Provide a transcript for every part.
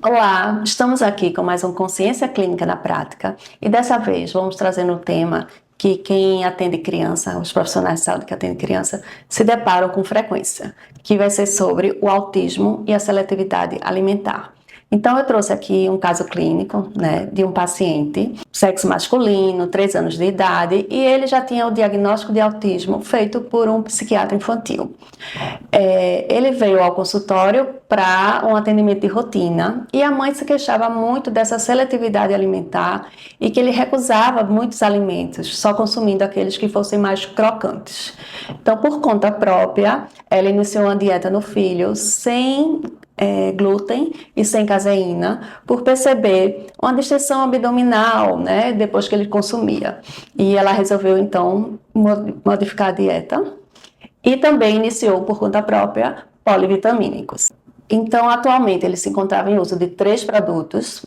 Olá, estamos aqui com mais um Consciência Clínica na Prática e dessa vez vamos trazer um tema que quem atende criança, os profissionais de saúde que atendem criança, se deparam com frequência, que vai ser sobre o autismo e a seletividade alimentar. Então eu trouxe aqui um caso clínico, de um paciente, sexo masculino, 3 anos de idade, e ele já tinha o diagnóstico de autismo feito por um psiquiatra infantil. Ele veio ao consultório para um atendimento de rotina e a mãe se queixava muito dessa seletividade alimentar e que ele recusava muitos alimentos, só consumindo aqueles que fossem mais crocantes. Então, por conta própria, ela iniciou uma dieta no filho sem glúten e sem caseína, por perceber uma distensão abdominal, depois que ele consumia. E ela resolveu, então, modificar a dieta. E também iniciou, por conta própria, polivitamínicos. Então, atualmente, ele se encontrava em uso de 3 produtos,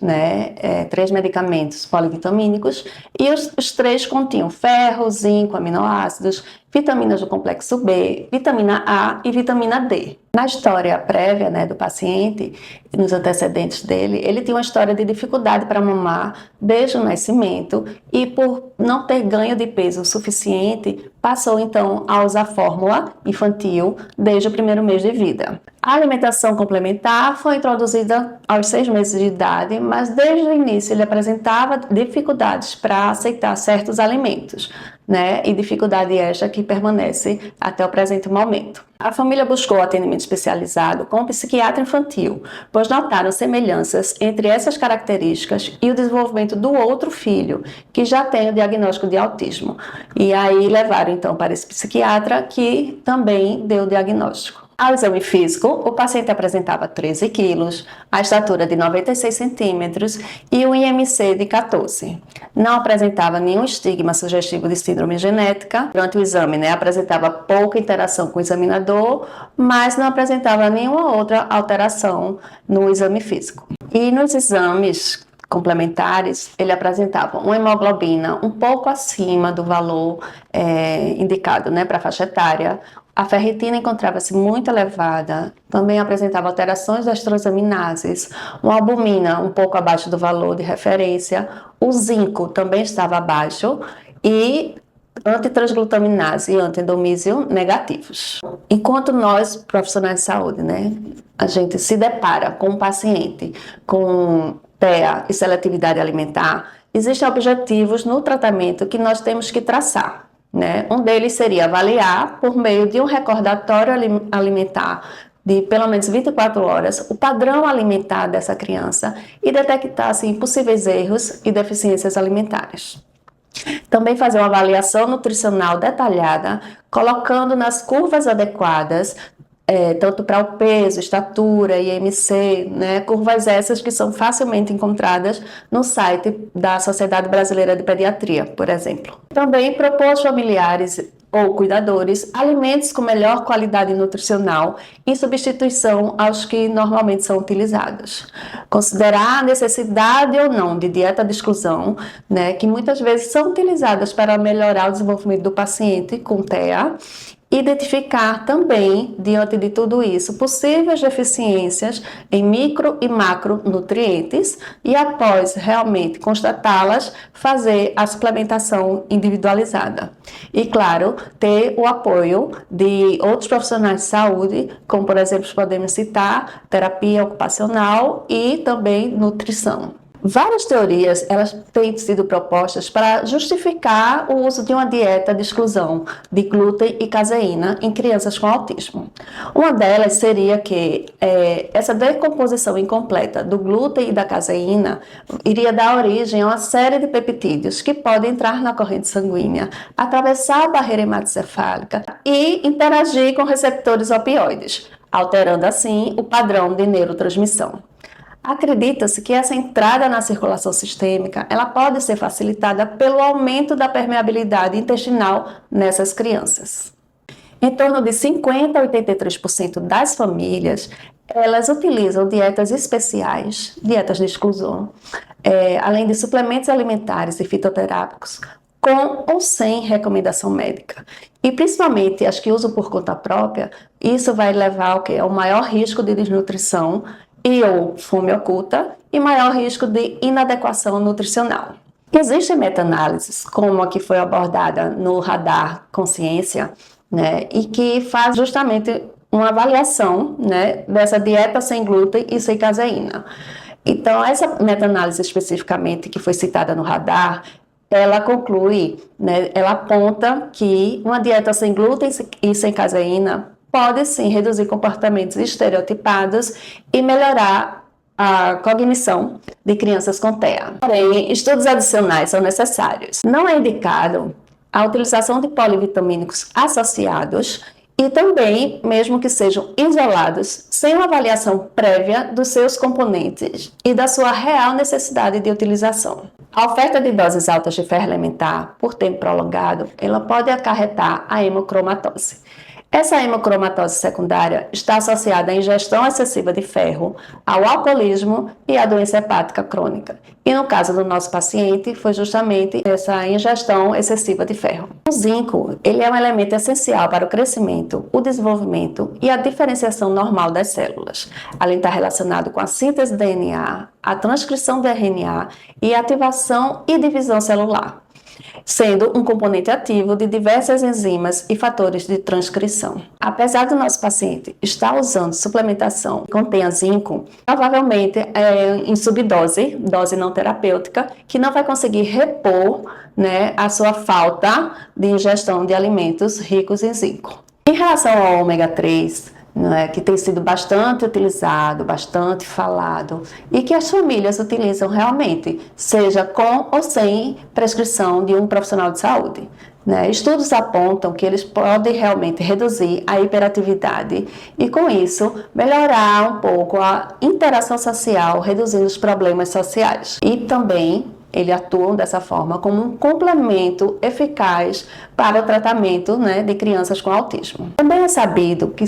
3 medicamentos polivitamínicos, e os 3 continham ferro, zinco, aminoácidos, vitaminas do complexo B, vitamina A e vitamina D. Na história prévia, do paciente, nos antecedentes dele, ele tinha uma história de dificuldade para mamar desde o nascimento e, por não ter ganho de peso suficiente, passou então a usar fórmula infantil desde o primeiro mês de vida. A alimentação complementar foi introduzida aos 6 meses de idade, mas desde o início ele apresentava dificuldades para aceitar certos alimentos, e dificuldade esta que permanece até o presente momento. A família buscou atendimento especializado com um psiquiatra infantil, pois notaram semelhanças entre essas características e o desenvolvimento do outro filho, que já tem o diagnóstico de autismo. E aí levaram então para esse psiquiatra, que também deu o diagnóstico. Ao exame físico, o paciente apresentava 13 quilos, a estatura de 96 centímetros e o IMC de 14. Não apresentava nenhum estigma sugestivo de síndrome genética. Durante o exame, apresentava pouca interação com o examinador, mas não apresentava nenhuma outra alteração no exame físico. E nos exames complementares, ele apresentava uma hemoglobina um pouco acima do valor indicado para a faixa etária. A ferritina encontrava-se muito elevada, também apresentava alterações das transaminases, uma albumina um pouco abaixo do valor de referência, o zinco também estava abaixo e antitransglutaminase e antiendomísio negativos. Enquanto nós, profissionais de saúde, a gente se depara com um paciente com TEA e seletividade alimentar, existem objetivos no tratamento que nós temos que traçar. Um deles seria avaliar, por meio de um recordatório alimentar de pelo menos 24 horas, o padrão alimentar dessa criança e detectar assim, possíveis erros e deficiências alimentares. Também fazer uma avaliação nutricional detalhada, colocando nas curvas adequadas, tanto para o peso, estatura, IMC, curvas essas que são facilmente encontradas no site da Sociedade Brasileira de Pediatria, por exemplo. Também propor aos familiares ou cuidadores alimentos com melhor qualidade nutricional em substituição aos que normalmente são utilizados. Considerar a necessidade ou não de dieta de exclusão, que muitas vezes são utilizadas para melhorar o desenvolvimento do paciente com TEA. Identificar também, diante de tudo isso, possíveis deficiências em micro e macronutrientes e, após realmente constatá-las, fazer a suplementação individualizada. E, claro, ter o apoio de outros profissionais de saúde, como, por exemplo, podemos citar terapia ocupacional e também nutrição. Várias teorias elas têm sido propostas para justificar o uso de uma dieta de exclusão de glúten e caseína em crianças com autismo. Uma delas seria que essa decomposição incompleta do glúten e da caseína iria dar origem a uma série de peptídeos que podem entrar na corrente sanguínea, atravessar a barreira hematocefálica e interagir com receptores opioides, alterando assim o padrão de neurotransmissão. Acredita-se que essa entrada na circulação sistêmica ela pode ser facilitada pelo aumento da permeabilidade intestinal nessas crianças. Em torno de 50% a 83% das famílias, elas utilizam dietas especiais, dietas de exclusão, além de suplementos alimentares e fitoterápicos, com ou sem recomendação médica. E principalmente as que usam por conta própria, isso vai levar ao maior risco de desnutrição e ou fome oculta e maior risco de inadequação nutricional. Existem meta-análises, como a que foi abordada no Radar Consciência, né, e que faz justamente uma avaliação, né, dessa dieta sem glúten e sem caseína. Então, essa meta-análise especificamente que foi citada no Radar, ela conclui, né, ela aponta que uma dieta sem glúten e sem caseína pode sim reduzir comportamentos estereotipados e melhorar a cognição de crianças com TEA. Porém, estudos adicionais são necessários. Não é indicado a utilização de polivitamínicos associados e também, mesmo que sejam isolados, sem uma avaliação prévia dos seus componentes e da sua real necessidade de utilização. A oferta de doses altas de ferro elementar por tempo prolongado, ela pode acarretar a hemocromatose. Essa hemocromatose secundária está associada à ingestão excessiva de ferro, ao alcoolismo e à doença hepática crônica. E no caso do nosso paciente, foi justamente essa ingestão excessiva de ferro. O zinco, ele é um elemento essencial para o crescimento, o desenvolvimento e a diferenciação normal das células. Além de estar relacionado com a síntese de DNA, a transcrição do RNA e a ativação e divisão celular, sendo um componente ativo de diversas enzimas e fatores de transcrição. Apesar do nosso paciente estar usando suplementação que contenha zinco, provavelmente é em subdose, dose não terapêutica, que não vai conseguir repor, né, a sua falta de ingestão de alimentos ricos em zinco. Em relação ao ômega 3, que tem sido bastante utilizado, bastante falado, e que as famílias utilizam realmente, seja com ou sem prescrição de um profissional de saúde. Estudos apontam que eles podem realmente reduzir a hiperatividade e, com isso, melhorar um pouco a interação social, reduzindo os problemas sociais. E também eles atuam dessa forma como um complemento eficaz para o tratamento, de crianças com autismo. Também é sabido que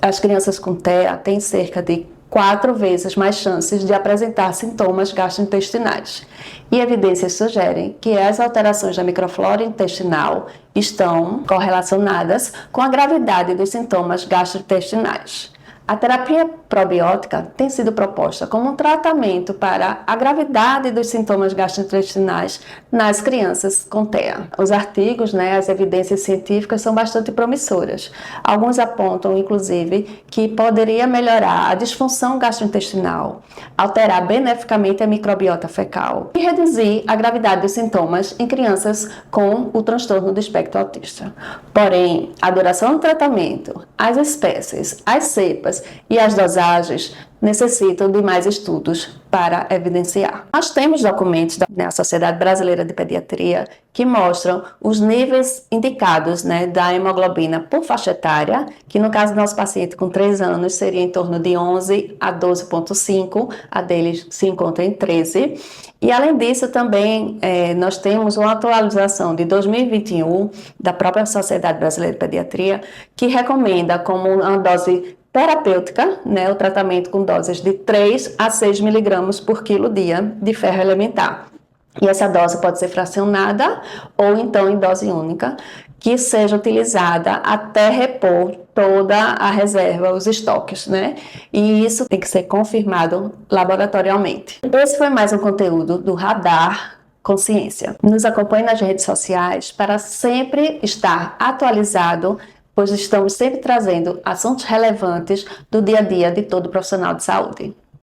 as crianças com TEA têm cerca de 4 vezes mais chances de apresentar sintomas gastrointestinais. E evidências sugerem que as alterações da microflora intestinal estão correlacionadas com a gravidade dos sintomas gastrointestinais. A terapia probiótica tem sido proposta como um tratamento para a gravidade dos sintomas gastrointestinais nas crianças com TEA. Os artigos, as evidências científicas são bastante promissoras. Alguns apontam, inclusive, que poderia melhorar a disfunção gastrointestinal, alterar beneficamente a microbiota fecal e reduzir a gravidade dos sintomas em crianças com o transtorno do espectro autista. Porém, a duração do tratamento, as espécies, as cepas e as dosagens necessitam de mais estudos para evidenciar. Nós temos documentos da Sociedade Brasileira de Pediatria que mostram os níveis indicados da hemoglobina por faixa etária, que no caso do nosso paciente com 3 anos seria em torno de 11 a 12,5, a dele se encontra em 13. E além disso também nós temos uma atualização de 2021 da própria Sociedade Brasileira de Pediatria que recomenda como uma dose terapêutica, o tratamento com doses de 3 a 6 miligramas por quilo dia de ferro elementar. E essa dose pode ser fracionada ou então em dose única, que seja utilizada até repor toda a reserva, os estoques, E isso tem que ser confirmado laboratorialmente. Esse foi mais um conteúdo do Radar Consciência. Nos acompanhe nas redes sociais para sempre estar atualizado, pois estamos sempre trazendo assuntos relevantes do dia a dia de todo profissional de saúde.